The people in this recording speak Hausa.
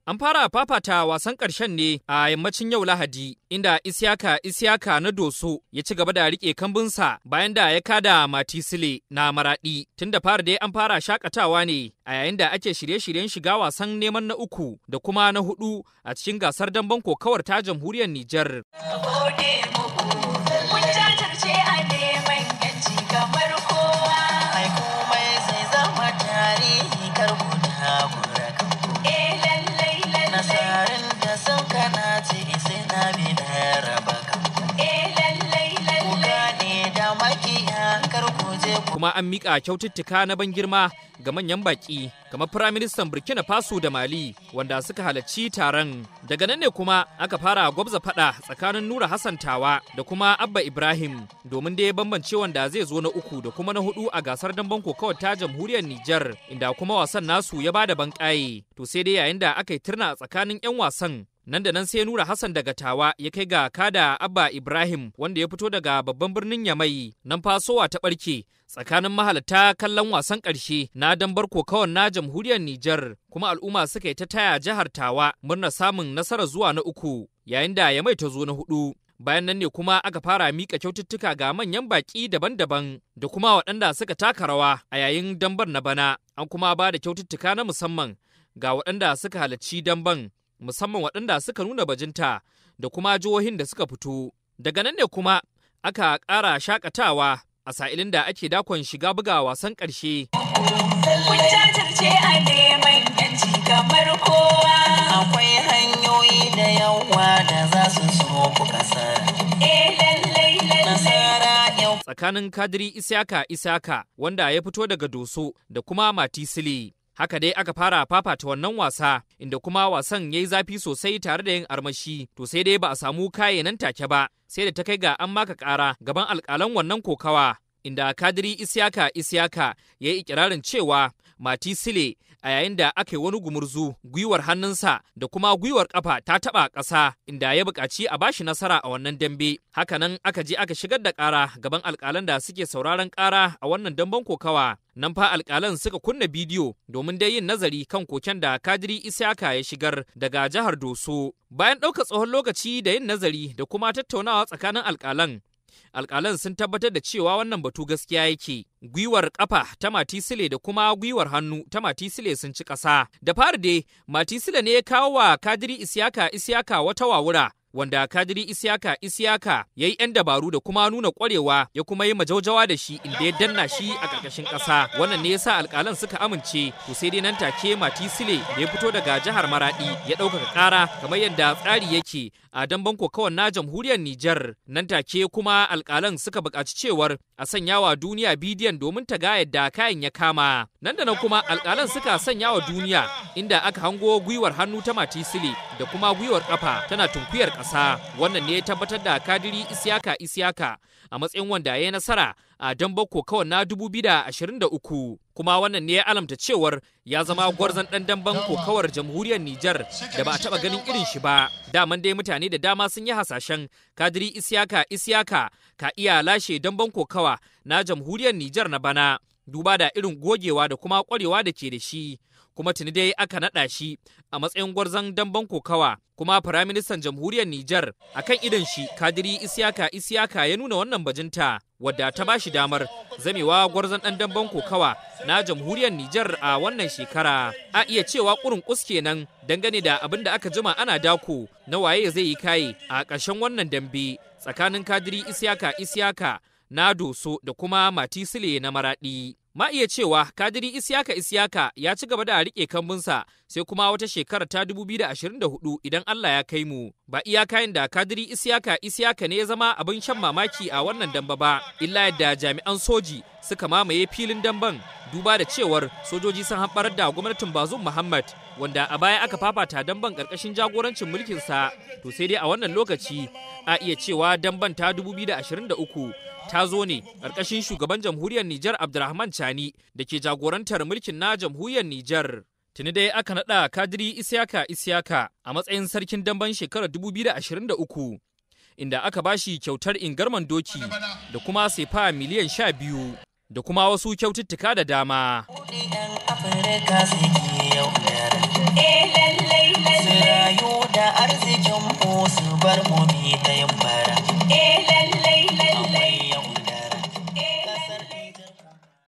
An fara fafata wasan ƙarshen ne a yammacin yau Lahadi, inda Isiyaka na Doso ya ci gaba da riƙe kambunsa bayan da ya kada Matisile na Maraɗi. Tun da fara dai an fara shakatawa ne a yayin da ake shirye-shiryen shiga wasan neman na 3 da kuma na 4 a cikin gasar damben kokawar ta Jamhuriyar Nijar. Kuma an miƙa kyaututtuka na ban girma ga manyan baƙi kamar Firaministan Burkina Faso da Mali wanda suka halarci taron. Daga nan ne kuma aka fara gwabza faɗa tsakanin Nura Hassan Tawa da kuma Abba Ibrahim domin da ya bambance wanda zai zo na 3 da kuma na 4 a gasar damben kokawar ta Jamhuriyar Nijar, inda kuma wasan nasu ya bada banƙaye. To sai dai yayin da aka yi turna a tsakanin 'yan wasan, nan da nan sai Nura Hassan daga Tawa ya kai ga kada Abba Ibrahim wanda ya fito daga babban birnin Yamai. Nan fasowa ta ɓarke tsakanin mahalarta kallon wasan ƙarshe na dambar kokawar na Jamhuriyar Nijar, kuma al'umma suka yi ta taya jihar Tawa murna samun nasarar zuwa na 3 yayin da Yamai ta zo na 4. Bayan nan ne kuma aka fara mika kyaututtuka ga manyan baƙi daban-daban da kuma waɗanda suka taka rawa a yayin dambar na bana. An kuma ba da kyaututtuka na musamman ga waɗanda suka halarci damban, musamman waɗanda suka nuna bajinta da kuma jihohin da suka fito. Daga nan ne kuma aka ƙara shakatawa a sa'ilin da ake dakon shiga buga wasan ƙarshe. Kun jajirce a neman yanci kamar kowa. Akwai hanyoyi da yawa da za su so ku kasar. Nasara yau. Tsakanin Kadiri Isiyaka wanda ya fito daga Doso da kuma Matisile. Haka dai aka fara fafata wannan wasa, inda kuma wasan ya yi zafi sosai tare da yin armashi, to sai dai ba a samu kaye nan take ba, sai da ta kai ga an maka ƙara gaban alƙalan wannan kokawa, inda Kadiri Isiyaka ya yi ikirarin cewa Matisile a yayin da aka yi wani gumurzu gwiwar hannunsa da kuma gwiwar kafa ta taɓa ƙasa, inda ya buƙaci a bashi nasara a wannan dambe. Hakanan aka je aka shigar da ƙara gaban alƙalan da suke sauraron ƙara a wannan damben kokawa. Nan fa alƙalan suka kunna bidiyo domin dai yin nazari kan koken da Kadiri Isiyaka ya shigar daga jihar Doso. Bayan ɗaukar tsawon lokaci da yin nazari da kuma tattaunawa tsakanin alƙalan sun tabbatar da cewa wannan batu gaskiya yake. Gwiwar ƙafa ta Matisile da kuma gwiwar hannu ta Matisile sun ci ƙasa. Da fari dai, Matisile ne ya kawo wa Kadiri Isiyaka wata wawura, wanda Kadiri Isiyaka ya yi 'yan dabaru da kuma nuna ƙwarewa, ya kuma yi majaujawa da shi inda ya danna shi a ƙarƙashin ƙasa. Wannan ne ya sa alƙalan suka amince, to sai dai nan take Matisile da ya fito daga jihar Maraɗi ya ɗaukaka ƙara kamar yadda tsari yake a damben kokawar na Jamhuriyar Nijar. Nan take kuma alƙalan suka buƙaci cewar a sanya wa duniya bidiyon domin ta ga yadda kayan ya kama. Nan da nan kuma alƙalan suka sanya wa duniya inda aka hango gwiwar hannu ta Matisile da kuma gwiwar ƙafa tana tunkuyar ƙasa. Wannan ne ya tabbatar da Kadiri Isiyaka a matsayin wanda ya yi nasara a damben kokawar na 2023. Kuma wannan ne ya alamta cewar ya zama gwarzon ɗan damben kokawar Jamhuriyar Nijar da ba a taɓa ganin irin shi ba. Daman dai mutane da dama sun yi hasashen Kadiri Isiyaka ka iya lashe damben kokawa na Jamhuriyar Nijar na bana, duba da irin gogewa da kuma ƙwarewa da ke da shi. Kuma tuni dai aka naɗa shi a matsayin gwarzon damben kokawa, kuma Firaministan Jamhuriyar Nijar a kan idon shi Kadiri Isiyaka ya nuna wannan bajinta wadda ta ba shi damar zamewa gwarzon ɗan damben kokawa na Jamhuriyar Nijar a wannan shekara. A iya cewa ƙurin ƙus kenan dangane da abin da aka jima ana dako na waye zai yi kaye a ƙarshen wannan dambe tsakanin Kadiri Isiyaka na Doso da kuma Matisile na Maraɗi. Ma iya cewa Kadiri Isiyaka ya ci gaba da riƙe kambunsa sai kuma wata shekara ta 2024 idan Allah ya kai mu. Ba iya kayan da Kadiri Isiyaka ne ya zama abin shan mamaki a wannan damba ba, illa yadda jami'an soji suka mamaye filin damben, duba da cewar sojoji sun hamɓarar da gwamnatin Bazoum Muhammad, wanda a baya aka fafata damben ƙarƙashin jagorancin mulkinsa. To sai dai a wannan lokaci a iya cewa damben ta 2023 ta zo ne ƙarƙashin shugaban Jamhuriyar Nijar Abdurrahman Chani da ke jagorantar mulkin na Jamhuriyar Nijar. Tuni dai aka naɗa Kadiri Isiyaka a matsayin sarkin damben shekarar 2023, inda aka bashi kyautar ingarman doki da kuma sefa miliyan 12 da kuma wasu kyaututtuka da dama. arzikin mu su bar mu mi ta yin bara